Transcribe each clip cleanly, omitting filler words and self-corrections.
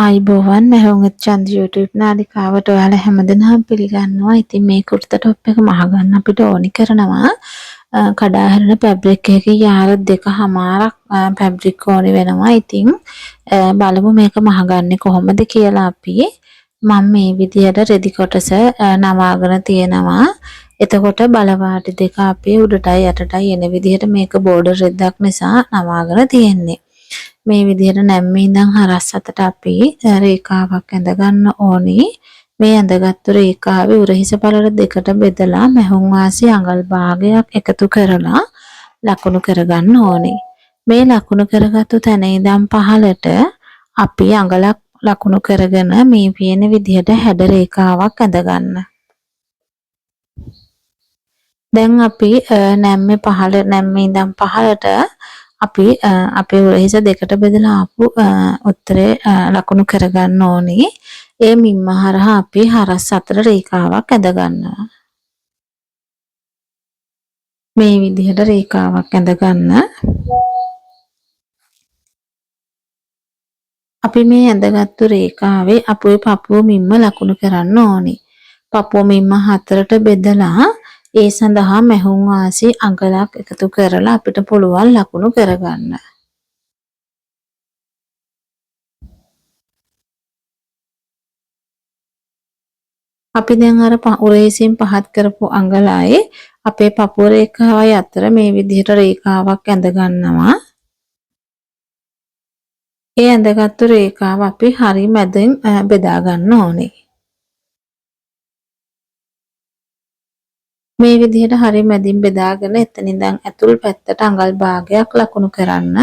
ආයිබෝවන් මහවුන්ගත් චන්ද YouTube නාලිකාවට ඔයාලා හැමදෙනාම පිළිගන්නවා. ඉතින් මේ කුර්තා টොප් එක මහගන්න අපිට ඕනි කරනවා කඩා හැරෙන ෆැබ්‍රික් එකකින් යාර 2කමාරක් ෆැබ්‍රික් ඕනි වෙනවා. ඉතින් බලමු මේක මහගන්නේ කොහොමද කියලා අපි. මම මේ විදියට රෙදි කොටස නවාගෙන තියෙනවා. එතකොට බලවාටි දෙක අපි උඩටයි යටටයි එන විදිහට මේක බෝඩර් රෙද්දක් නිසා නවාගෙන තියෙන්නේ. මේ විදිහට නැම්මේ ඉඳන් හරස් අතට අපි රේඛාවක් ඇඳ ගන්න ඕනි. මේ ඇඳගත්තු රේඛාවේ උරහිස පළල දෙකට බෙදලා මැහුම් වාසි අඟල් භාගයක් එකතු කරලා ලකුණු කරගන්න ඕනේ. මේ ලකුණු කරගත්තු තැන ඉඳන් පහළට අපි අඟලක් ලකුණු කරගෙන මේ පියන විදිහට හැඩ රේඛාවක් ඇඳ ගන්න. දැන් අපි නැම්මේ ඉඳන් පහළට අපි අපේ උරහිස දෙකට බෙදලා ආපු උත්තරේ ලකුණු කරගන්න ඕනේ. ඒ මිම්ම හරහා අපි හරස් අතර රේඛාවක් ඇඳ ගන්නවා. මේ විදිහට රේඛාවක් ඇඳ ගන්න. අපි මේ ඇඳගත්තු රේඛාවේ අපේ පපුව මිම්ම ලකුණු කරන්න ඕනේ. පපුව මිම්ම හතරට බෙදලා ඒ සඳහා මැහුම් වාසි අඟලක් එකතු කරලා අපිට පුළුවන් ලකුණු කරගන්න. අපි දැන් අර උරහිසින් පහත් කරපු අඟලයි අපේ පපුව රේඛාවයි අතර මේ විදිහට රේඛාවක් ඇඳ ගන්නවා. ඒ ඇඳගත්තු රේඛාව අපි හරි මැදින් බෙදා ගන්න ඕනේ. මේ විදිහට හරි මැදින් බෙදාගෙන එතන ඉඳන් ඇතුල් පැත්තට අඟල් භාගයක් ලකුණු කරන්න.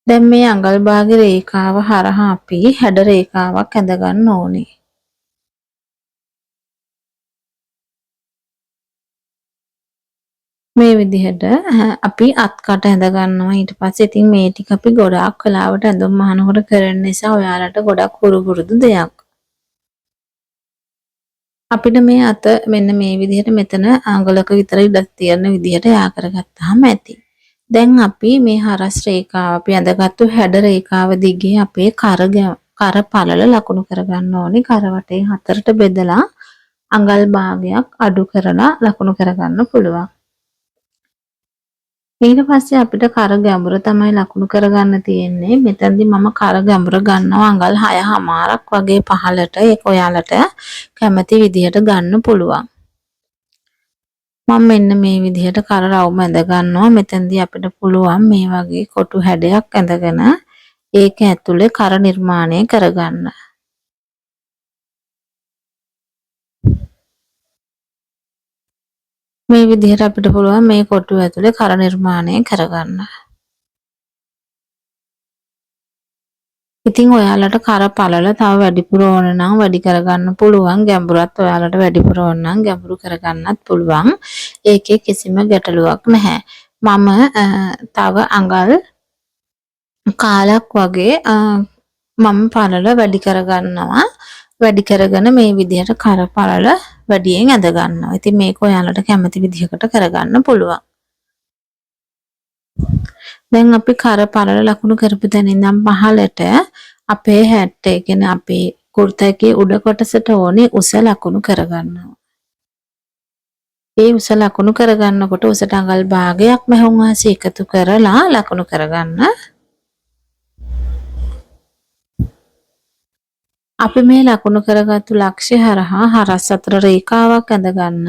දැන් මේ අඟල් භාග රේඛාව හරහා අපි හැඩ රේඛාවක් ඇඳ ගන්න ඕනේ. මේ විදිහට අපි අත්කට ඇඳ ගන්නවා. ඊට පස්සේ ඉතින් මේ ටික අපි ගොඩාක් වෙලාවට ඇඳුම් මහනකොට කරන නිසා ඔයාලට ගොඩක් පුරුදු දෙයක්. අපිට මේ අත මෙන්න මේ විදිහට මෙතන අඟලක විතර ඉඩක් තියෙන විදිහට යා කරගත්තාම ඇති. දැන් අපි මේ හරස් රේඛාව අපි ඇඳගත්තු හැඩ රේඛාව දිගේ අපේ කර පළල ලකුණු කරගන්න ඕනේ. කර වටේ හතරට බෙදලා අඟල් භාගයක් අඩු කරලා ලකුණු කරගන්න පුළුවන්. ඊට පස්සේ අපිට කර ගැඹුර තමයි ලකුණු කරගන්න තියෙන්නේ. මෙතනදී මම කර ගැඹුර ගන්නවා අඟල් 6මාරක් වගේ පහළට. ඒක ඔයාලට කැමති විදිහට ගන්න පුළුවන්. මම මෙන්න මේ විදිහට කර රවුම ඇඳ ගන්නවා. මෙතනදී අපිට පුළුවන් මේ වගේ කොටු හැඩයක් ඇඳගෙන ඒක ඇතුලේ කර නිර්මාණය කරගන්න. මේ විදිහට අපිට පුළුවන් මේ කොටු ඇතුලේ කර නිර්මාණය කරගන්න. ඉතින් ඔයාලට කර පළල තව වැඩිපුර ඕන නම් වැඩි කරගන්න පුළුවන්. ගැඹුරත් ඔයාලට වැඩිපුර ඕන නම් ගැඹුරු කරගන්නත් පුළුවන්. ඒකේ කිසිම ගැටලුවක් නැහැ. මම තව අඟල් කාලක් වගේ මම පළල වැඩි කරගන්නවා. වැඩි කරගෙන මේ විදිහට කර පළල වැඩියෙන් ඇඳ ගන්නවා. ඉතින් මේක ඔයාලට කැමති විදිහකට කරගන්න පුළුවන්. දැන් අපි කර පළල ලකුණු කරපු තැන ඉඳන් පහළට අපේ හැට් එක කියන්නේ අපේ කුර්තාවේ උඩ කොටසට ඕනේ උස ලකුණු කරගන්නවා. ඒ උස ලකුණු කරගන්නකොට උසට අඟල් භාගයක් මැහුම් වාසි එකතු කරලා ලකුණු කරගන්න. අපි මේ ලකුණු කරගත්තු ලක්ෂ්‍ය හරහා හරස් අතර රේඛාවක් ඇඳ ගන්න.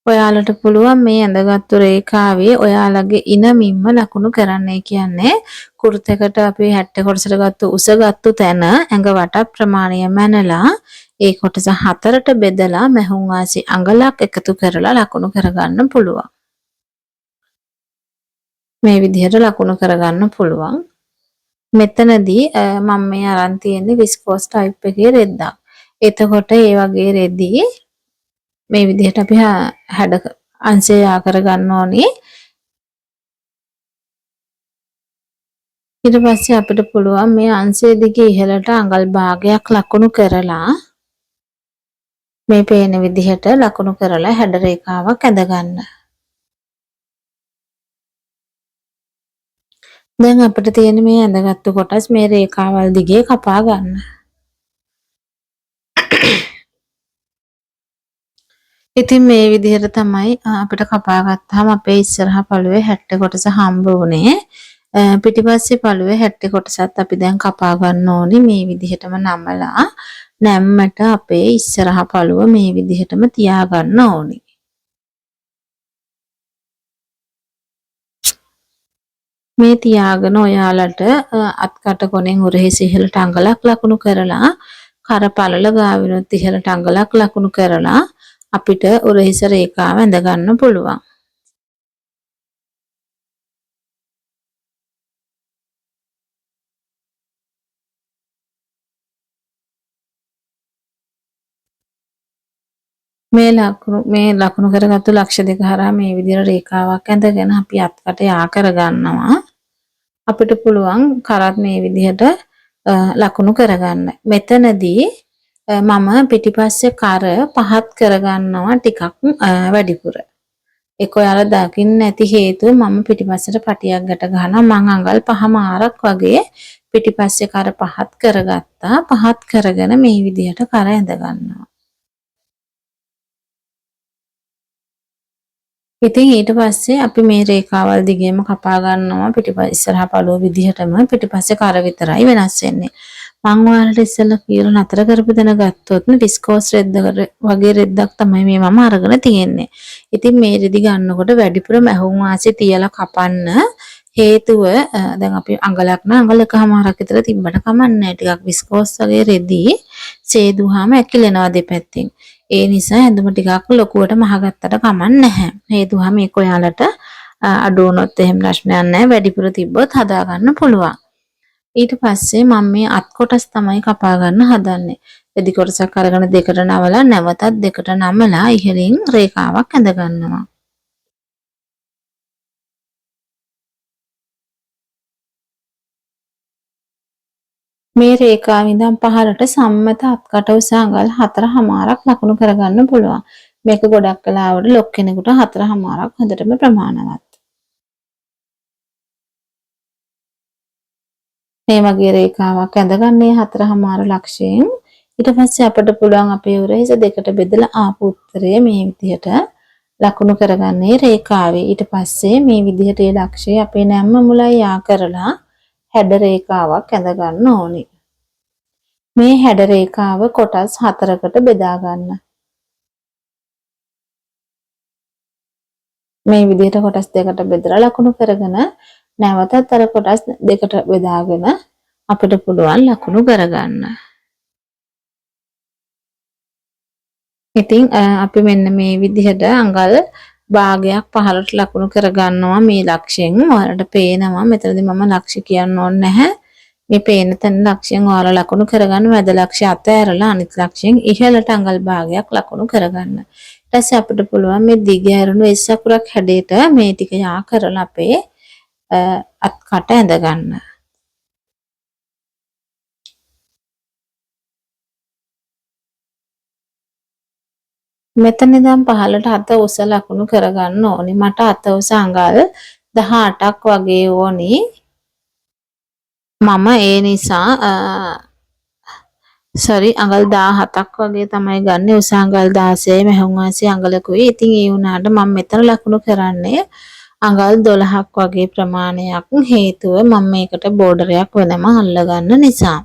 ඔයාලට පුළුවන් මේ ඇඳගත්තු රේඛාවේ ඔයාලගේ ඉනමින්ම ලකුණු කරන්නයි කියන්නේ කුර්තයකට අපි 60 කොටසට ගත්තු උස ගත්තු තැන ඇඟ වට ප්‍රමාණය මැනලා ඒ කොටස හතරට බෙදලා මැහුම් වාසි අඟලක් එකතු කරලා ලකුණු කරගන්න පුළුවන්. මේ විදිහට ලකුණු කරගන්න පුළුවන්. මෙතනදී මම මේ අරන් තියෙන්නේ විස්කෝස් ටයිප් එකේ රෙද්දක්. එතකොට ඒ වගේ රෙදි මේ විදිහට අපි හැඩ අංශය යා කරගන්න ඕනේ. ඊට පස්සේ අපිට පුළුවන් මේ අංශය දිගේ ඉහළට අඟල් භාගයක් ලකුණු කරලා මේ පේන විදිහට ලකුණු කරලා හැඩ රේඛාවක් ඇඳ ගන්න. දැන් අපිට තියෙන මේ ඇඳගත්තු කොටස් මේ රේඛාවල් දිගේ කපා ගන්න. ඉතින් මේ විදිහට තමයි අපිට කපා ගත්තාම අපේ ඉස්සරහා පළුවේ 60 කොටස හම්බ වුණේ. පිටිපස්සේ පළුවේ 60 කොටසත් අපි දැන් කපා ගන්න ඕනේ මේ විදිහටම නමලා. නැම්මට අපේ ඉස්සරහා පළුව මේ විදිහටම තියා ගන්න ඕනේ. මේ තියාගෙන ඔයාලට අත්කට කොනෙන් උරහිස ඉහළට අඟලක් ලකුණු කරලා කර පළල ගාවිනුත් ඉහළට අඟලක් ලකුණු කරලා අපිට උරහිස රේඛාව ඇඳ ගන්න පුළුවන්. මේ ලකුණු කරගත්තු ලක්ෂ දෙක හරහා මේ විදිහට රේඛාවක් ඇඳගෙන අපි අත්කට යා කරගන්නවා. අපිට පුළුවන් කරත් මේ විදිහට ලකුණු කරගන්න. මෙතනදී මම පිටිපස්සේ කර පහත් කරගන්නවා ටිකක් වැඩිපුර. ඒක ඔයාලා දකින්න නැති හේතුව මම පිටිපස්සට පටියක් ගැට ගහනවා. මං අඟල් 5මාරක් වගේ පිටිපස්සේ කර පහත් කරගත්තා. පහත් කරගෙන මේ විදිහට කර ඇඳ ගන්නවා. ඉතින් ඊට පස්සේ අපි මේ රේඛාවල් දිගේම කපා ගන්නවා ඉස්සරහා පළුව විදිහටම පිටිපස්සේ කර විතරයි වෙනස් වෙන්නේ. මං ඔයාලට ඉස්සෙල්ලා කියලා නතර කරපු දෙන ගත්තොත් විස්කෝස් රෙද්ද වගේ රෙද්දක් තමයි මේ මම අරගෙන තියෙන්නේ. ඉතින් මේ රෙදි ගන්නකොට වැඩිපුර මැහුම් වාසිය තියලා කපන්න හේතුව දැන් අපි අඟලක් නා අඟල එකමාරක් විතර තිබ්බට කමන්නේ ටිකක් විස්කෝස් වගේ රෙදි සේදුවාම ඇකිලෙනවා දෙපැත්තෙන්. ඒ නිසා ඇඳුම ටිකක් ලොකුවට මහගත්තට කමක් නැහැ. හේතුවා මේක ඔයාලට අඩු වුණොත් එහෙම ප්‍රශ්නයක් නැහැ. වැඩිපුර තිබ්බොත් හදා ගන්න පුළුවන්. ඊට පස්සේ මම මේ අත් කොටස් තමයි කපා ගන්න හදන්නේ. රෙදි කොටසක් අරගෙන දෙකට නවලා නැවතත් දෙකට නමලා ඉහළින් රේඛාවක් ඇඳ ගන්නවා. මේ රේඛාව ඉඳන් පහළට සම්මත අත්කට උස අඟල් 4මාරක් ලකුණු කරගන්න පුළුවන්. මේක ගොඩක් වෙලාවට ලොක් කෙනෙකුට 4මාරක් හොඳටම ප්‍රමාණවත්. මේ වගේ රේඛාවක් ඇඳගන්නේ 4මාර ලක්ෂයෙන්. ඊට පස්සේ අපිට පුළුවන් අපේ උරහිස දෙකට බෙදලා ආපු උත්තරය මේ විදිහට ලකුණු කරගන්නේ රේඛාවේ. ඊට පස්සේ මේ විදිහට ඒ ලක්ෂය අපේ නැම්ම මුලයි යා කරලා හැඩ රේඛාවක් ඇඳ ගන්න ඕනේ. මේ හැඩ රේඛාව කොටස් 4කට බෙදා ගන්න. මේ විදිහට කොටස් දෙකට බෙදලා ලකුණු කරගෙන නැවතත් අර කොටස් දෙකට බෙදාගෙන අපිට පුළුවන් ලකුණු කරගන්න. ඉතින් අපි මෙන්න මේ විදිහට අඟල් භාගයක් පහළට ලකුණු කරගන්නවා මේ ලක්ෂයෙන්. ඔයාලට පේනවා මෙතනදී මම ලක්ෂ කියන්න ඕනේ නැහැ. මේ පේන තැන ලක්ෂයෙන් ඔයාලා ලකුණු කරගන්න මැද ලක්ෂය අතෑරලා අනිත් ලක්ෂයෙන් ඉහළට අඟල් භාගයක් ලකුණු කරගන්න. ඊට පස්සේ අපිට පුළුවන් මේ දිග ඇරුණු S අකුරක් හැඩයට මේ ටික යා කරලා අපේ අත්කට ඇඳ ගන්න. මෙතන ඉඳන් පහළට අත උස ලකුණු කරගන්න ඕනි. මට අත උස අඟල් 18ක් වගේ ඕනි. මම ඒ නිසා අඟල් 17ක් වගේ තමයි ගන්නෙ. උස අඟල් 16 මැහුම් වාසිය අඟලකුයි. ඉතින් ඒ වුණාට මම මෙතන ලකුණු කරන්නේ අඟල් 12ක් වගේ ප්‍රමාණයක්. හේතුව මම මේකට බෝඩරයක් වෙනම අල්ලගන්න නිසා.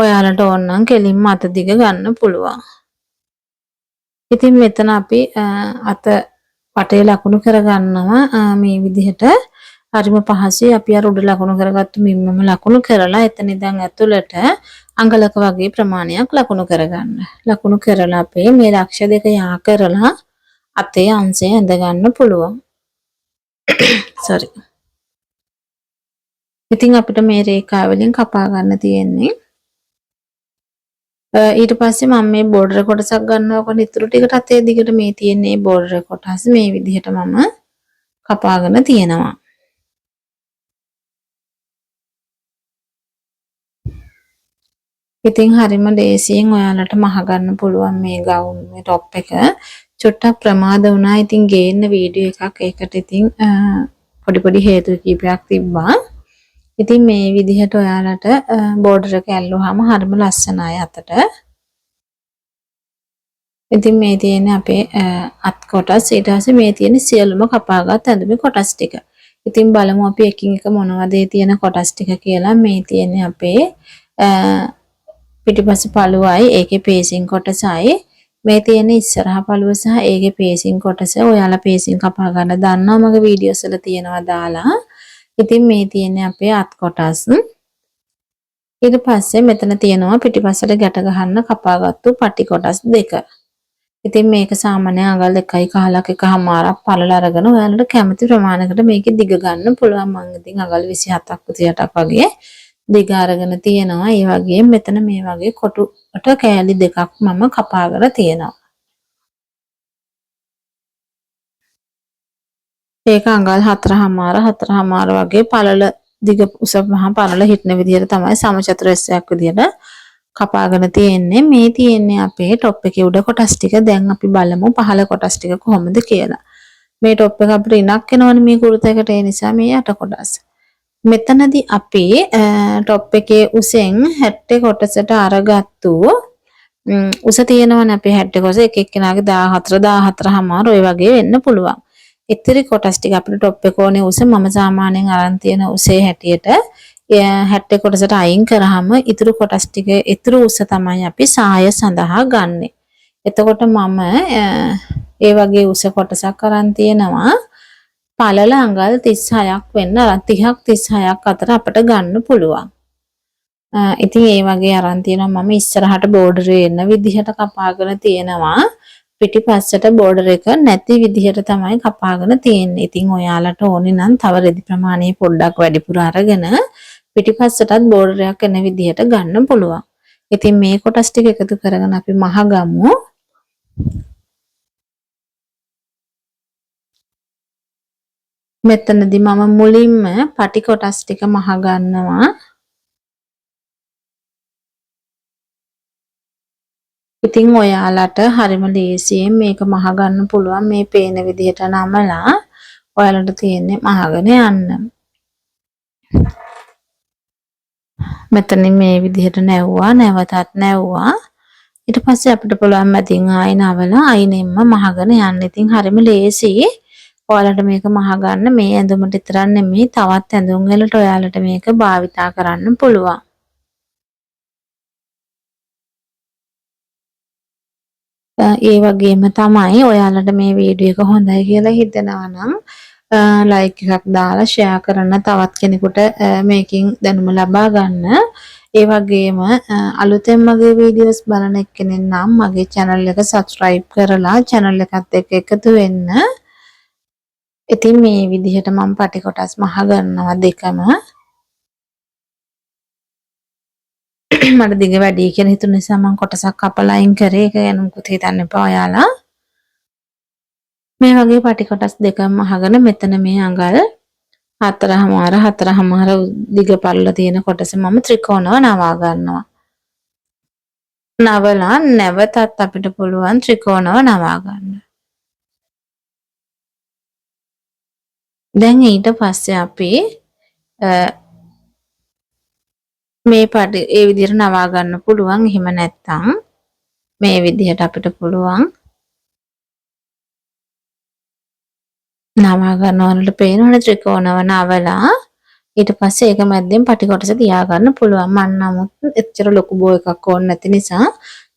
ඔයාලට ඕන නම් කෙලින්ම අත දිග ගන්න පුළුවන්. ඉතින් මෙතන අපි අත පටේ ලකුණු කරගන්නවා මේ විදිහට. හරිම පහසුයි. අපි අර උඩ ලකුණු කරගත්තු මිම්මම ලකුණු කරලා එතන ඉඳන් ඇතුළට අඟලක වගේ ප්‍රමාණයක් ලකුණු කරගන්න. ලකුණු කරලා අපේ මේ ලක්ෂ දෙක යා කරලා අතේ අංශය ඇඳ ගන්න පුළුවන්. ඉතින් අපිට මේ රේඛාව වලින් කපා ගන්න තියෙන්නේ. ඊට පස්සේ මම මේ බෝඩර් කොටසක් ගන්නවකොට ඉතුරු ටිකට අතේ දිගට මේ තියෙන්නේ බෝඩර් කොටස් මේ විදිහට මම කපාගෙන තියෙනවා. ඉතින් හරිම ලේසියෙන් ඔයාලට මහ ගන්න පුළුවන් මේ ගවුම් මේ টොප් එක. චුට්ටක් ප්‍රමාද වුණා. ඉතින් ගේන්න වීඩියෝ එකක් ඒකට ඉතින් පොඩි හේතු කීපයක් තිබ්බා. ඉතින් මේ විදිහට ඔයාලට බෝඩර් එක ඇල්ලුවාම හරිම ලස්සනයි අතට. ඉතින් මේ තියෙන්නේ අපේ අත් කොටස්. ඊට පස්සේ මේ තියෙන්නේ සියලුම කපාගත් ඇඳුමේ කොටස් ටික. ඉතින් බලමු අපි එකින් එක මොනවද තියෙන කොටස් ටික කියලා. මේ තියෙන්නේ අපේ පිටිපස්ස පළුවයි ඒකේ පේසින් කොටසයි. මේ තියෙන ඉස්සරහා පළුව සහ ඒකේ පේසින් කොටස. ඔයාලා පේසින් කපා ගන්න දන්නවා මගේ වීඩියෝස් වල තියෙනවා දාලා. ඉතින් මේ තියෙන්නේ අපේ අත් කොටස්. ඊට පස්සේ මෙතන තියෙනවා පිටිපස්සට ගැට ගහන්න කපාගත්තු පටි කොටස් දෙක. ඉතින් මේක සාමාන්‍ය අඟල් 1.5ක් 1.5ක් පළල අරගෙන ඔයාලට කැමති ප්‍රමාණයකට මේකේ දිග ගන්න පුළුවන්. මම ඉතින් අඟල් 27ක් 28ක් වගේ දිග අරගෙන තියෙනවා. ඒ වගේම මෙතන මේ වගේ කොටුට කෑලි දෙකක් මම කපාගෙන තියෙනවා. ඒක අඟල් 4.5 වගේ පළල දිග උස මහා පළල හිටන විදිහට තමයි සමචතුරස්‍රයක් විදිහට කපාගෙන තියෙන්නේ. මේ තියෙන්නේ අපේ টොප් එකේ උඩ කොටස් ටික. දැන් අපි බලමු පහළ කොටස් ටික කොහොමද කියලා. මේ টොප් එක අපිට ඉනක් එනවනේ මේ කුර්තයකට. ඒ නිසා මේ යට කොටස්. මෙතනදී අපි টොප් එකේ උසෙන් හැට්ටේ කොටසට අරගත්තු උස තියෙනවනේ අපේ හැට්ටේ කොටස එක එක්කෙනාගේ 14 ඔය වගේ වෙන්න පුළුවන්. ඉතිරි කොටස් ටික අපිට টොප් එක ඕනේ උස මම සාමාන්‍යයෙන් අරන් තියෙන උසේ හැටියට හැට්ටේ කොටසට අයින් කරාම ඉතුරු කොටස් ටික ඉතුරු උස තමයි අපි සාය සඳහා ගන්නෙ. එතකොට මම ඒ වගේ උස කොටසක් අරන් තියෙනවා. පළල අඟල් 36ක් වෙන්න 30ක් 36ක් අතර අපිට ගන්න පුළුවන්. ඉතින් ඒ වගේ අරන් තියෙනවා මම ඉස්සරහට බෝඩරේ එන විදිහට කපාගෙන තියෙනවා. පිටිපස්සට බෝඩර් එක නැති විදිහට තමයි කපාගෙන තියෙන්නේ. ඉතින් ඔයාලට ඕනේ නම් තව රෙදි ප්‍රමාණය පොඩ්ඩක් වැඩිපුර අරගෙන පිටිපස්සටත් බෝඩර් එකක් එන විදිහට ගන්න පුළුවන්. ඉතින් මේ කොටස් ටික එකතු කරගෙන අපි මහ ගමු. මෙතනදී මම මුලින්ම පටි කොටස් ටික මහ ගන්නවා. ඉතින් ඔයාලට හරිම ලේසියෙන් මේක මහ ගන්න පුළුවන්. මේ පේන විදිහට නමලා ඔයාලට තියෙන්නේ මහගෙන යන්න. මෙතනින් මේ විදිහට නැවුවා, නැවතත් නැවුවා. ඊට පස්සේ අපිට පුළුවන් මැදින් ආයෙ නවලා අයිනෙන්ම මහගෙන යන්න. ඉතින් හරිම ලේසි. ඔයාලට මේක මහ ගන්න මේ ඇඳුමට විතරක් නෙමෙයි තවත් ඇඳුම් වලට ඔයාලට මේක භාවිතා කරන්න පුළුවන්. ඒ වගේම තමයි ඔයාලට මේ වීඩියෝ එක හොඳයි කියලා හිතෙනවා නම් ලයික් එකක් දාලා ෂෙයා කරන්න තවත් කෙනෙකුට මේකෙන් දැනුම ලබා ගන්න. ඒ වගේම අලුතෙන් මගේ වීඩියෝස් බලන එක්කෙනෙක් නම් මගේ channel එක subscribe කරලා channel එකත් එක්ක එකතු වෙන්න. ඉතින් මේ විදිහට මම පටි කොටස් මහ ගන්නවා දෙකම. මට දිග වැඩි කියලා හිතුන නිසා මම කොටසක් කපලා අයින් කරේ. ඒක ගැන මුකුත් හිතන්න එපා ඔයාලා. මේ වගේ පටි කොටස් දෙකම මහගෙන මෙතන මේ අඟල් 4.5 දිග පළල තියෙන කොටස මම ත්‍රිකෝණව නවා ගන්නවා. නවලා නැවතත් අපිට පුළුවන් ත්‍රිකෝණව නවා ගන්න. දැන් ඊට පස්සේ අපි මේ පටි ඒ විදිහට නවා ගන්න පුළුවන්. එහෙම නැත්නම් මේ විදිහට අපිට පුළුවන් නවා ගන්නවලට පේනවනේ ත්‍රිකෝණව නවලා ඊට පස්සේ ඒක මැද්දෙන් පටි කොටස තියා ගන්න පුළුවන්. මම නමුත් එච්චර ලොකු බෝ එකක් ඕනේ නැති නිසා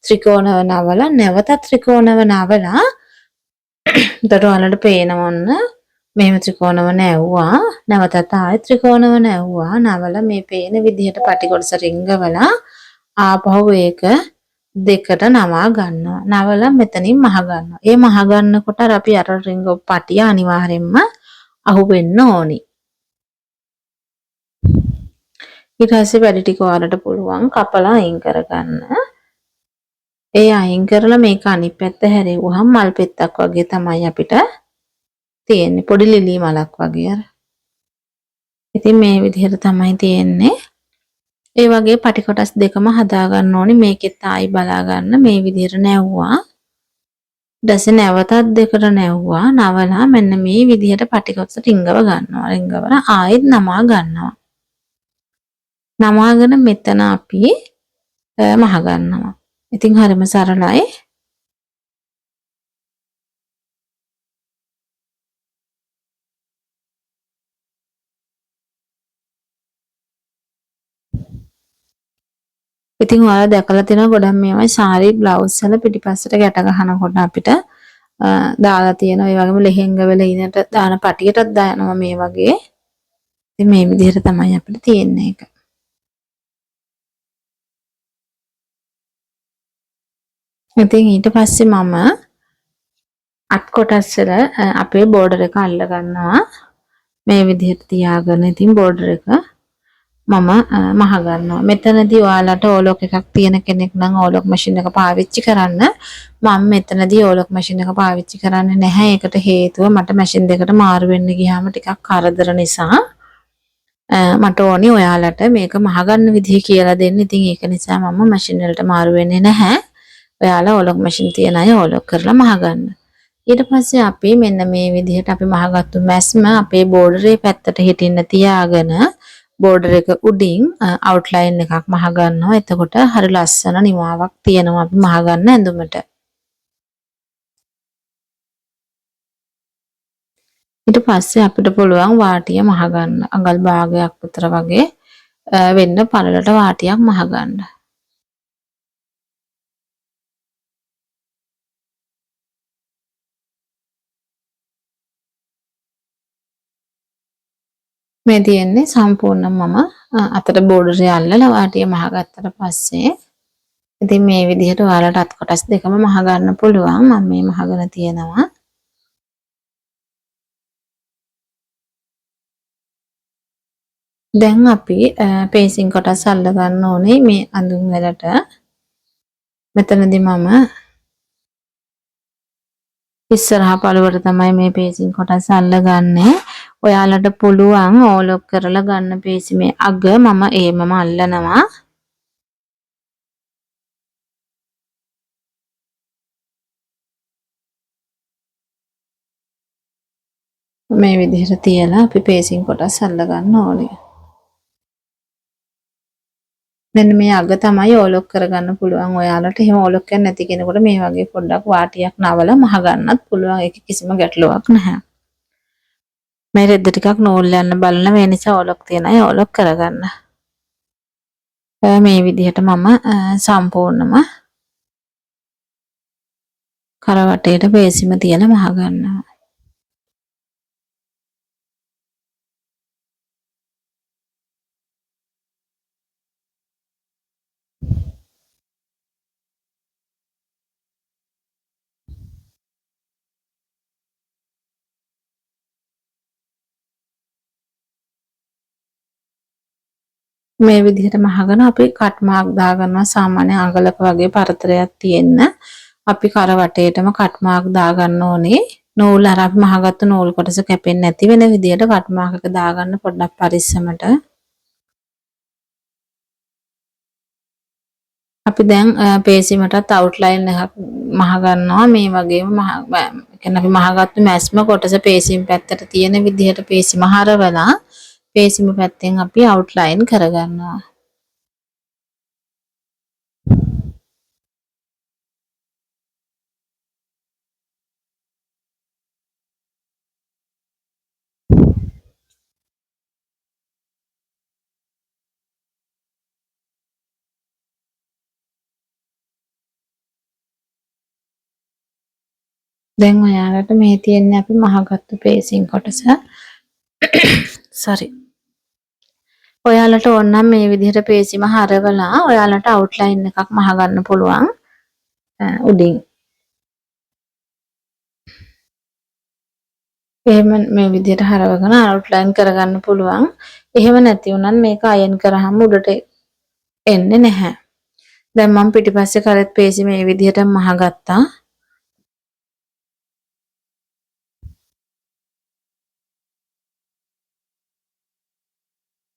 ත්‍රිකෝණව නවලා නැවතත් ත්‍රිකෝණව නවලා දඩ වලට පේනවන්න මෙහෙම ත්‍රිකෝණව නැවුවා. නැවතත් ආයෙත් ත්‍රිකෝණව නැවුවා. නවලා මේ පේන විදිහට පටි කොටස රිංගවලා ආපහු ඒක දෙකට නවා ගන්නවා. නවලා මෙතනින් මහ ගන්නවා. ඒ මහ ගන්නකොට අපි අර රිංග පටිය අනිවාර්යෙන්ම අහු වෙන්න ඕනි. ඊට පස්සේ වැඩි ටික ඔයාලට පුළුවන් කපලා අයින් කරගන්න. ඒ අයින් කරලා මේක අනිත් පැත්ත හැරෙවුවහම මල් පෙත්තක් වගේ තමයි අපිට තියෙන්නේ. පොඩි ලිලි මලක් වගේ අර. ඉතින් මේ විදිහට තමයි තියෙන්නේ. ඒ වගේ පටි කොටස් දෙකම හදා ගන්න ඕනේ. මේකෙත් ආයි බලා ගන්න මේ විදිහට නැවුවා. ඊට නැවතත් දෙකට නැවුවා. නවලා මෙන්න මේ විදිහට පටිකොත්ත රිංගව ගන්නවා. රිංගවල ආයෙත් නමා ගන්නවා. නමාගෙන මෙතන අපි මහ ගන්නවා. ඉතින් හරිම සරලයි. ඉතින් ඔයාලා දැකලා තියෙනවා ගොඩක් මේවා සාරි බ්ලවුස් වල පිටිපස්සට ගැට ගන්නකොට අපිට දාලා තියෙන ඒ වගේම ලෙහෙංග වල ඉනට දාන පටියටත් දානවා මේ වගේ. ඉතින් මේ විදිහට තමයි අපිට තියෙන්නේ ඒක. ඉතින් ඊට පස්සේ මම අත් කොටස් වල අපේ බෝඩර් එක අල්ල ගන්නවා. මේ විදිහට තියාගෙන ඉතින් බෝඩර් එක මම මහ ගන්නවා. මෙතනදී ඔයාලට ඕලොක් එකක් තියෙන කෙනෙක් නම් ඕලොක් මැෂින් එක පාවිච්චි කරන්න. මම මෙතනදී ඕලොක් මැෂින් එක පාවිච්චි කරන්නේ නැහැ. ඒකට හේතුව මට මැෂින් දෙකට මාරු වෙන්න ගියාම ටිකක් කරදර නිසා මට ඕනි ඔයාලට මේක මහ ගන්න විදිහ කියලා දෙන්න. ඉතින් ඒක නිසා මම මැෂින් වලට මාරු වෙන්නේ නැහැ. ඔයාලා ඕලොක් මැෂින් තියන අය ඕලොක් කරලා මහ ගන්න. ඊට පස්සේ අපි මෙන්න මේ විදිහට අපි මහගත්තු මැස්ම අපේ බෝඩරේ පැත්තට හිටින්න තියාගෙන බෝඩර් එක උඩින් අවුට්ලයින් එකක් මහ ගන්නවා. එතකොට හරි ලස්සන නිමාවක් තියෙනවා අපි මහ ගන්න ඇඳුමට. ඊට පස්සේ අපිට පුළුවන් වාටිය මහ ගන්න. අඟල් භාගයක් විතර වගේ වෙන්න පළලට වාටියක් මහ ගන්න. මේ තියෙන්නේ සම්පූර්ණ මම අතට බෝඩරේ අල්ලලා වාටිය මහ ගත්තට පස්සේ ඉතින් මේ විදිහට ඔයාලට අත් කොටස් දෙකම මහ ගන්න පුළුවන්. මම මේ මහගෙන තියෙනවා. දැන් අපි පේසින් කොටස් අල්ල ගන්න ඕනේ මේ අඳුන් වලට. මෙතනදී මම ඉස්සරහා පළුවට තමයි මේ පේසින් කොටස් අල්ලගන්නේ. ඔයාලට පුළුවන් ඕලොක් කරලා ගන්න පේසි මේ අග මම ඒමම අල්ලනවා. මේ විදිහට තියලා අපි පේසින් කොටස් අල්ල ගන්න ඕනේ. මෙන්න මේ අග තමයි ඕලොක් කරගන්න පුළුවන් ඔයාලට. එහෙම ඕලොක් කරන්නේ නැති කෙනෙකුට මේ වගේ පොඩ්ඩක් වාටියක් නවලා මහ ගන්නත් පුළුවන්. ඒක කිසිම ගැටලුවක් නැහැ. මේ රෙද්ද ටිකක් නූල් යන්න බලන මේ නිසා ඕලොක් තියන අය ඕලොක් කරගන්න. මේ විදිහට මම සම්පූර්ණම කරවටේට පේසිම තියලා මහ ගන්නවා. මේ විදිහට මහගෙන අපි කට් මාක් දාගන්නවා. සාමාන්‍ය අඟලක වගේ පරතරයක් තියෙන්න අපි කරවටේටම කට් මාක් දාගන්න ඕනේ. නූල් අර අපි මහගත්තු නූල් කොටස කැපෙන්නේ නැති වෙන විදිහට කට් මාක් එක දාගන්න පොඩ්ඩක් පරිස්සමට. අපි දැන් පේසිමටත් අවුට්ලයින් එකක් මහ ගන්නවා. මේ වගේම අපි මහගත්තු මැස්ම කොටස පේසිම පැත්තට තියෙන විදිහට පේසිම හරවලා පේසිම පැත්තෙන් අපි අවුට්ලයින් කරගන්නවා. දැන් ඔයාලට මේ තියෙන්නේ අපි මහගත්තු පේසින් කොටස. sorry. ඔයාලට ඕන නම් මේ විදිහට පේසිම හරවලා ඔයාලට අවුට්ලයින් එකක් මහ ගන්න පුළුවන් උඩින්. එහෙම මේ විදිහට හරවගෙන අවුට්ලයින් කරගන්න පුළුවන්. එහෙම නැති වුණත් මේක අයන් කරාම උඩට එන්නේ නැහැ. දැන් මම පිටිපස්සේ කරත් පේසි මේ විදිහට මහ ගත්තා.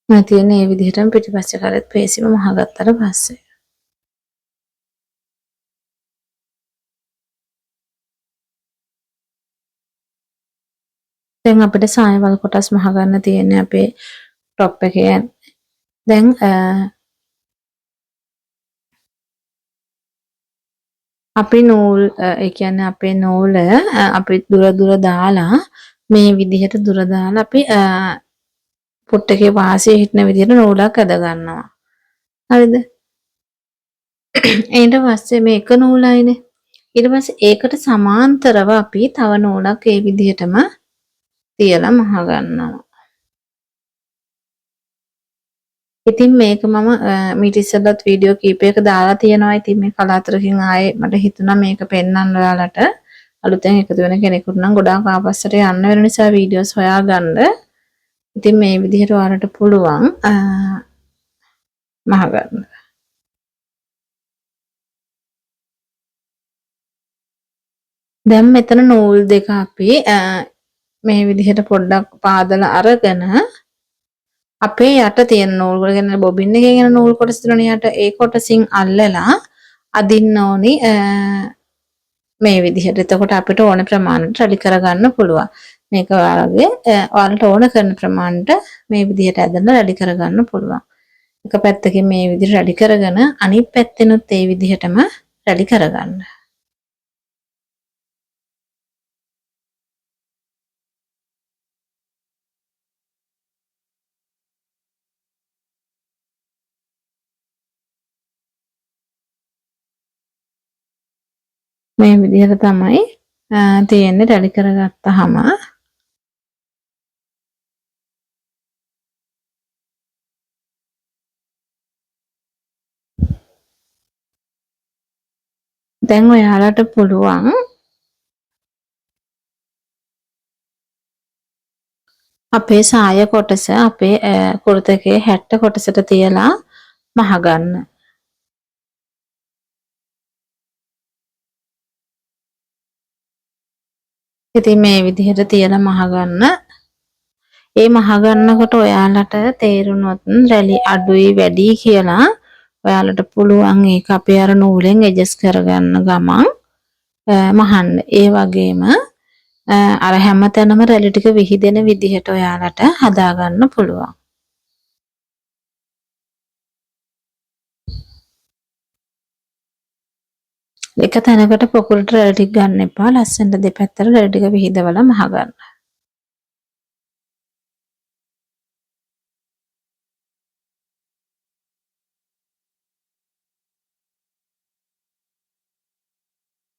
මම තියෙන මේ විදිහටම පිටිපස්සේ කරත් පේසිම මහ ගත්තට පස්සේ දැන් අපිට සායවල් කොටස් මහ ගන්න තියෙන්නේ අපේ টොප් එකේ. දැන් අපි නූල් ඒ කියන්නේ අපේ නූල අපි දුර දාලා මේ විදිහට දුර දාලා අපි පොට් එකේ වාසිය හිටින විදිහට නූලක් ඇද ගන්නවා. හරිද? ඊට පස්සේ මේ එක නූලයිනේ. ඊට පස්සේ ඒකට සමාන්තරව අපි තව නූලක් ඒ විදිහටම තියලා මහ ගන්නවා. ඉතින් මේක මම මීට ඉස්සෙල්ලත් වීඩියෝ කීපයක දාලා තියෙනවා. ඉතින් මේ කලාතුරකින් ආයේ මට හිතුණා මේක පෙන්වන්න ඔයාලට. අලුතෙන් එකතු වෙන කෙනෙකුට නම් ගොඩාක් ආපස්සට යන්න වෙන නිසා වීඩියෝස් හොයාගන්න. ඉතින් මේ විදිහට ඔයාලට පුළුවන් මහ ගන්න. දැන් මෙතන නූල් දෙක අපි මේ විදිහට පොඩ්ඩක් පාදලා අරගෙන අපේ යට තියෙන නූල් වල ගැන බොබින් එකේ යන නූල් කොටස තුනනේ යට ඒ කොටසින් අල්ලලා අදින්න ඕනි මේ විදිහට. එතකොට අපිට ඕන ප්‍රමාණයට රෙඩි කරගන්න පුළුවන්. මේක ඔයාලට ඕන කරන ප්‍රමාණයට මේ විදිහට ඇදලා රෙඩි කරගන්න පුළුවන්. එක පැත්තකින් මේ විදිහට රෙඩි කරගෙන අනිත් පැත්තෙනුත් ඒ විදිහටම රෙඩි කරගන්න. මේ විදිහට තමයි තියෙන්නේ රෙඩි කරගත්තාම දැන් ඔයාලට පුළුවන් අපේ සාය කොටස අපේ කුර්තකේ 60 කොටසට තියලා මහ ගන්න. ඉතින් මේ විදිහට තියලා මහ ගන්න. ඒ මහ ගන්නකොට ඔයාලට තේරුණොත් රැලි අඩුයි වැඩි කියලා ඔයාලට පුළුවන් ඒක අපේ අර නූලෙන් ඇඩ්ජස්ට් කරගන්න ගමන් මහන්න. ඒ වගේම අර හැමතැනම රැලි ටික විහිදෙන විදිහට ඔයාලට හදා ගන්න පුළුවන්. එක තැනකට පොකුරට රැලි ටික ගන්න එපා. ලස්සනට දෙපැත්තට රැලි ටික විහිදවලා මහ ගන්න.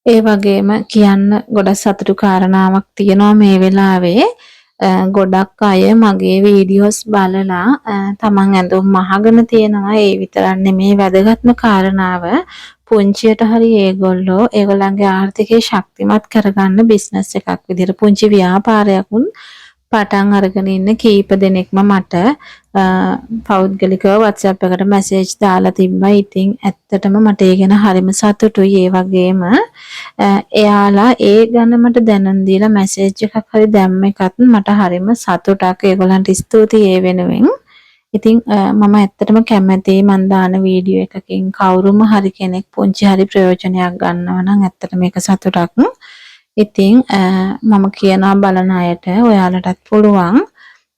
ඒ වගේම කියන්න ගොඩක් සතුටු කාරණාවක් තියෙනවා මේ වෙලාවේ. ගොඩක් අය මගේ වීඩියෝස් බලලා තමන් ඇඳුම් මහගෙන තියෙනවා. ඒ විතරක් නෙමේ වැදගත්ම කාරණාව පුංචියට හරි ඒගොල්ලන්ගේ ආර්ථිකය ශක්තිමත් කරගන්න බිස්නස් එකක් විදිහට පුංචි ව්‍යාපාරයක් පටන් අරගෙන ඉන්න කීප දෙනෙක්ම මට පෞද්ගලිකව WhatsApp එකට මැසේජ් දාලා තිබ්බා. ඉතින් ඇත්තටම මට ඒ ගැන හරිම සතුටුයි. ඒ වගේම එයාලා ඒ ගැන මට දැනුම් දීලා මැසේජ් එකක් හරි දැම්ම එකත් මට හරිම සතුටක්. ඒගොල්ලන්ට ස්තුතියි ඒ වෙනුවෙන්. ඉතින් මම ඇත්තටම කැමතියි මන් දාන වීඩියෝ එකකින් කවුරුම හරි කෙනෙක් පුංචි හරි ප්‍රයෝජනයක් ගන්නවා නම් ඇත්තට මේක සතුටක්. ඉතින් මම කියනවා බලන අයට ඔයාලටත් පුළුවන්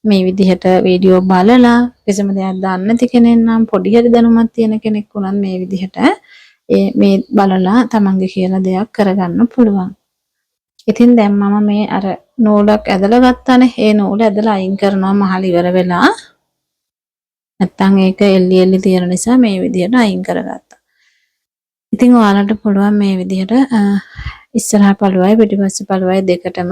මේ විදිහට වීඩියෝ බලලා කිසිම දෙයක් දන්නේ නැති කෙනෙක් නම් පොඩි හරි දැනුමක් තියෙන කෙනෙක් වුණත් මේ විදිහට මේ බලලා තමන්ගේ කියලා දෙයක් කරගන්න පුළුවන්. ඉතින් දැන් මම මේ අර නූලක් ඇදලා ගත්තානේ. ඒ නූල ඇදලා අයින් කරනවා මහල ඉවර වෙලා. නැත්තම් ඒක එල්ලි තියෙන නිසා මේ විදිහට අයින් කරගත්තා. ඉතින් ඔයාලට පුළුවන් මේ විදිහට ඉස්සරහා පළුවයි පිටිපස්ස පළුවයි දෙකටම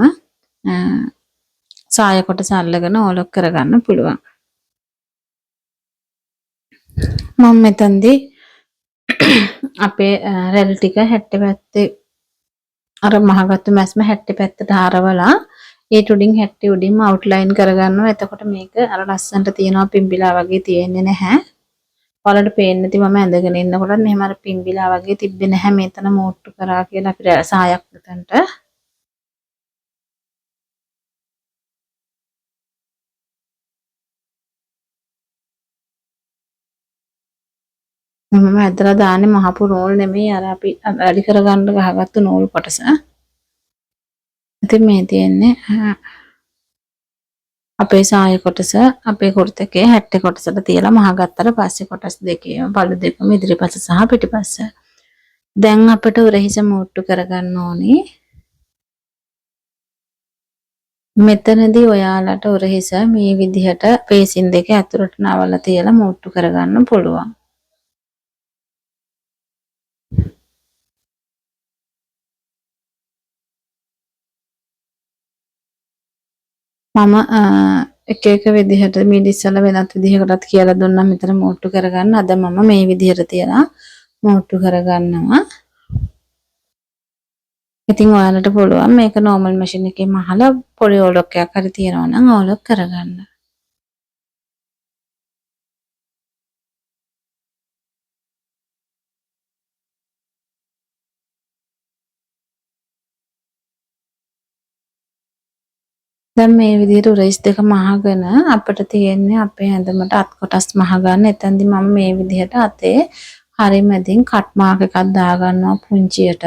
සාය කොටස අල්ලගෙන ඕලොක් කරගන්න පුළුවන්. මම මෙතනදී අපේ රැලි ටික 60 පැත්තේ අර මහගත්තු මැස්ම 60 පැත්තට හරවලා ඒ උඩින් 60 උඩින්ම අවුට්ලයින් කරගන්නවා. එතකොට මේක අර ලස්සනට තියනවා පිම්බිලා වගේ තියෙන්නේ නැහැ. ඔයාලට පේන්නේ නැති මම ඇඳගෙන ඉන්නකොටත් මෙහෙම අර පිම්බිලා වගේ තිබ්බේ නැහැ. මෙතන මෝට්ටු කරා කියලා අපිට සායක් උතන්ට. මම ඇදලා දාන්නේ මහපු නූල් නෙමෙයි අර අපි රෙඩි කරගන්න ගහගත්තු නූල් කොටස. ඉතින් මේ තියෙන්නේ අපේ සාය කොටස අපේ කුර්ත එකේ 60 කොටසට තියලා මහගත්තට පස්සේ කොටස් දෙකේම පළු දෙකම ඉදිරිපස සහ පිටිපස්ස. දැන් අපිට උරහිස මූට්ටු කරගන්න ඕනේ. මෙතනදී ඔයාලට උරහිස මේ විදිහට පේසින් දෙක ඇතුළට නවලා තියලා මූට්ටු කරගන්න පුළුවන්. මම එක එක විදිහට මීට ඉස්සෙල්ලා වෙනත් විදිහකටත් කියලා දුන්නා මෙතන මූට්ටු කරගන්න. අද මම මේ විදිහට තියලා මූට්ටු කරගන්නවා. ඉතින් ඔයාලට පුළුවන් මේක normal machine එකේ මහලා පොඩි ඕලොක් එකක් හරි තියනවා නම් ඕලොක් කරගන්න. දැන් මේ විදිහට උරහිස් දෙක මහගෙන අපිට තියෙන්නේ අපේ ඇඳුමට අත් කොටස් මහගන්න. එතෙන්දී මම මේ විදිහට අතේ හරි මැදින් කට් මාක් එකක් දාගන්නවා පුංචියට.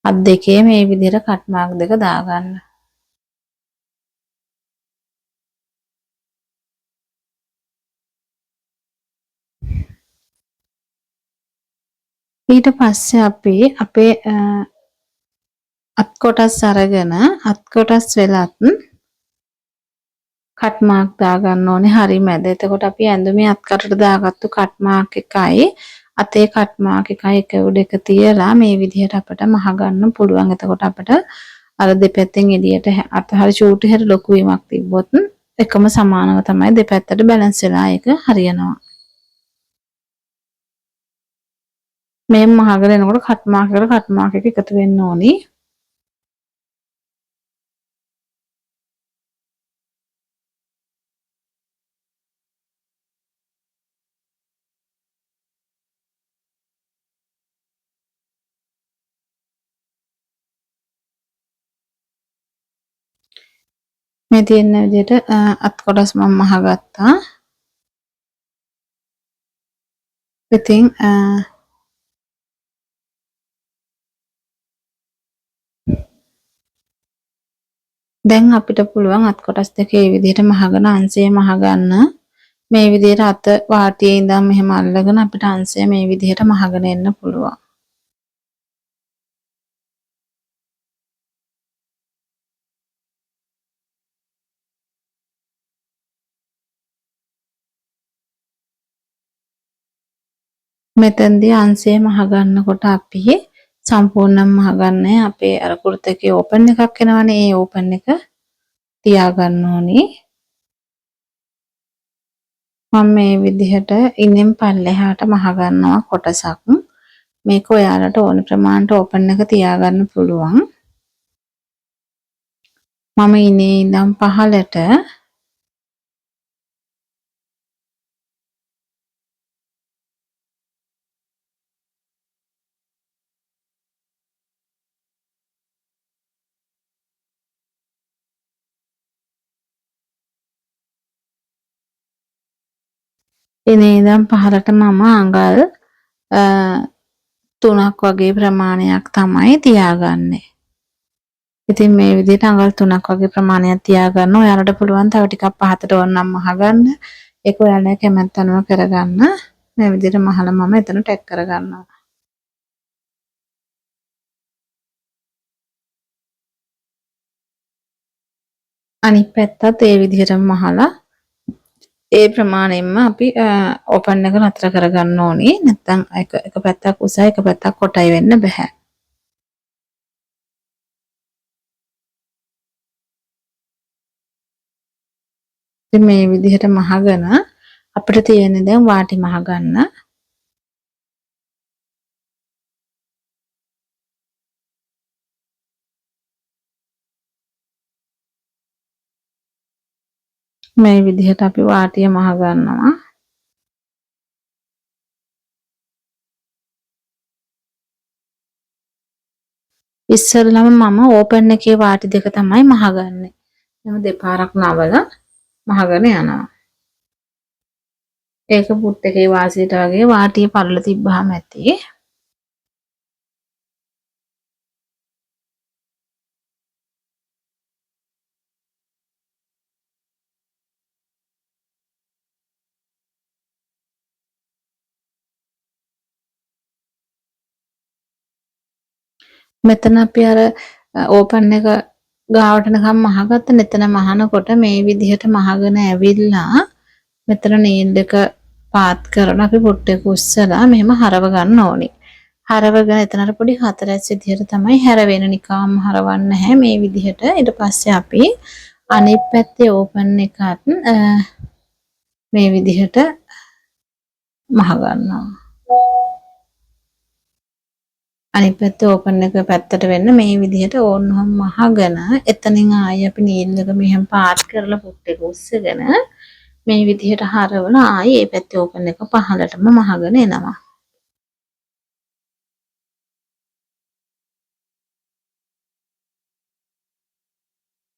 අත් දෙකේ මේ විදිහට කට් මාක් දෙක දාගන්න. ඊට පස්සේ අපි අපේ අත් කොටස් අරගෙන අත් කොටස් වෙලත් කට් මාක් දාගන්න ඕනේ හරි මැද. එතකොට අපි ඇඳුමේ අත් කටට දාගත්තු කට් මාක් එකයි අතේ කට් මාක් එකයි එක උඩ එක තියලා මේ විදිහට අපිට මහ ගන්න පුළුවන්. එතකොට අපිට අර දෙපැත්තෙන් එළියට අත හරි චූටි හරි ලොකු වීමක් තිබ්බොත් එකම සමානව තමයි දෙපැත්තට බැලන්ස් වෙලා ඒක හරියනවා. මේ මහගෙන එනකොට කට් මාක් එකට කට් මාක් එක එකතු වෙන්න ඕනි. මේ තියෙන විදිහට අත් කොටස් මම මහගත්තා. ඉතින් දැන් අපිට පුළුවන් අත් කොටස් දෙක මේ විදිහට මහගෙන අංශය මහගන්න. මේ විදිහට අත වාටියේ ඉඳන් මෙහෙම අල්ලගෙන අපිට අංශය මේ විදිහට මහගෙන එන්න පුළුවන්. මෙතෙන්දී අංශය මහගන්නකොට අපි සම්පූර්ණයෙන්ම මහගන්නේ අපේ අර කුර්තකේ ඕපන් එකක් එනවනේ ඒ ඕපන් එක තියාගන්න ඕනි. මම මේ විදිහට ඉනෙන් පල්ලෙහාට මහගන්නවා කොටසක්. මේක ඔයාලට ඕන ප්‍රමාණයට ඕපන් එක තියාගන්න පුළුවන්. මම ඉනේ ඉඳන් පහළට ඉනේ ඉඳන් පහළට මම අඟල් 3ක් වගේ ප්‍රමාණයක් තමයි තියාගන්නේ. ඉතින් මේ විදිහට අඟල් 3ක් වගේ ප්‍රමාණයක් තියාගන්න. ඔයාලට පුළුවන් තව ටිකක් පහතට ඕනනම් මහගන්න. ඒක ඔයාලගේ කැමැත්ත අනුව කරගන්න. මේ විදිහට මහලා මම එතන ටැග් කරගන්නවා. අනිත් පැත්තත් ඒ විදිහටම මහලා ඒ ප්‍රමාණයෙන්ම අපි ඕපන් එක නතර කරගන්න ඕනේ. නැත්නම් එක පැත්තක් උසයි එක පැත්තක් කොටයි වෙන්න බෑ. ඉතින් මේ විදිහට මහගෙන අපිට තියෙන්නේ දැන් වාටි මහගන්න. මේ විදිහට අපි වාටිය මහගන්නවා. ඉස්සෙල්ලාම මම ඕපන් එකේ වාටි දෙක තමයි මහගන්නේ. මම දෙපාරක් නවලා මහගෙන යනවා. ඒක පුට් එකේ වාසියට වගේ වාටිය පළල තිබ්බහම ඇති. මෙතන අපි අර ඕපන් එක ගාවට නිකන් මහගත්ත මෙතන මහනකොට මේ විදිහට මහගෙන ඇවිල්ලා මෙතන නීල් එක පාත් කරන අපි පුට්ටේක උස්සලා මෙහෙම හරව ගන්න ඕනි. හරවගෙන එතනට පොඩි හතරැස් විදිහට තමයි හැරවෙන නිකාම් හරවන්න නැහැ මේ විදිහට. ඊට පස්සේ අපි අනිත් පැත්තේ ඕපන් එකත් මේ විදිහට මහ ගන්නවා. අනිත් පැත්තේ ඕපන් එක පැත්තට වෙන්න මේ විදිහට ඕනනම් මහගෙන එතනින් ආයෙ අපි නීල් එක මෙහෙම පාත් කරලා පුට්ටේක උස්සගෙන මේ විදිහට හරවන ආයෙ මේ පැත්තේ ඕපන් එක පහළටම මහගෙන එනවා.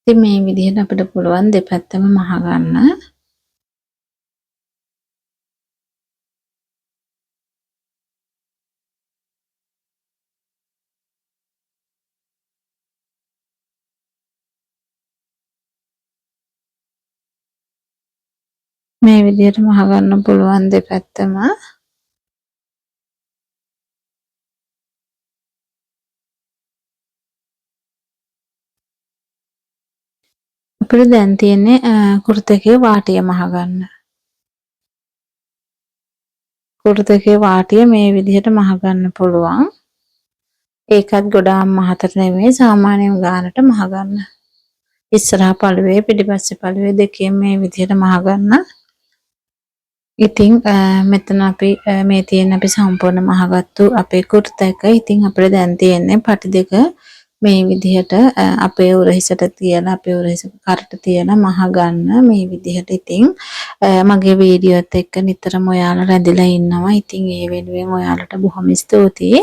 ඉතින් මේ විදිහට අපිට පුළුවන් දෙපැත්තම මහ ගන්න. මේ විදිහට මහ ගන්න පුළුවන් දෙපැත්තම. අපිට දැන් තියෙන්නේ කුර්තකේ වාටිය මහ ගන්න. කුර්තකේ වාටිය මේ විදිහට මහ ගන්න පුළුවන්. ඒකත් ගොඩාක් මහතට නෙමෙයි සාමාන්‍යම ගානට මහ ගන්න. ඉස්සරහා පළුවේ පිටිපස්සේ පළුවේ දෙකෙන් මේ විදිහට මහ ගන්න. ඉතින් මෙතන අපි මේ තියෙන අපි සම්පූර්ණ මහගත්තු අපේ කුර්ත එක. ඉතින් අපිට දැන් තියෙන්නේ පටි දෙක මේ විදිහට අපේ උරහිසට තියලා අපේ උරහිස කරට තියලා මහ ගන්න මේ විදිහට. ඉතින් මගේ වීඩියෝත් එක්ක නිතරම ඔයාලා රැඳිලා ඉන්නවා. ඉතින් ඒ වෙනුවෙන් ඔයාලට බොහොම ස්තුතියි.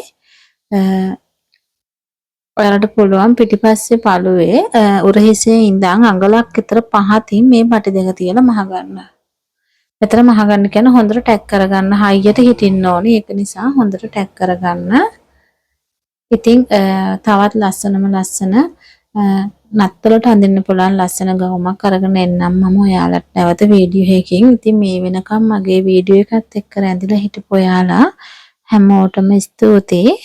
ඔයාලට පුළුවන් පිටිපස්සේ පළුවේ උරහිසේ ඉඳන් අඟලක් විතර පහතින් මේ පටි දෙක තියලා මහ ගන්න. මෙතන මහ ගන්න කියන්නේ හොඳට ටැග් කරගන්න හයියට හිටින්න ඕනේ. ඒක නිසා හොඳට ටැග් කරගන්න. ඉතින් තවත් ලස්සන නත්තලට අඳින්න පුළුවන් ලස්සන ගවුමක් අරගෙන එන්නම් මම ඔයාලට නැවත වීඩියෝ එකකින්. ඉතින් මේ වෙනකම් මගේ වීඩියෝ එකත් එක්ක රැඳිලා හිටපු ඔයාලා හැමෝටම ස්තුතියි.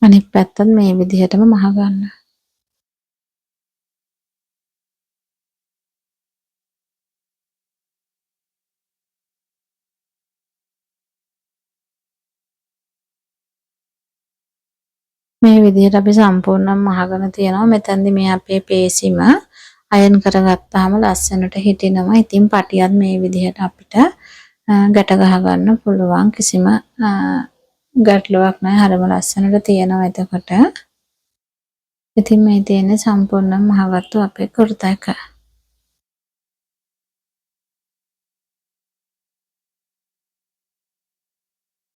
අනිත් පැත්තත් මේ විදිහටම මහ ගන්න. මේ විදිහට අපි සම්පූර්ණයෙන්ම මහගෙන තියෙනවා. මෙතනදි මේ අපේ පේසිම අයන් කරගත්තාම ලස්සනට හිටිනවා. ඉතින් පටියත් මේ විදිහට අපිට ගැට ගහ ගන්න පුළුවන්. කිසිම ගැටලුවක් නැහැ. හරිම ලස්සනට තියෙනවා එතකොට. ඉතින් මේ තියෙන්නේ සම්පූර්ණයෙන්ම මහගත්තු අපේ කුර්තා එක.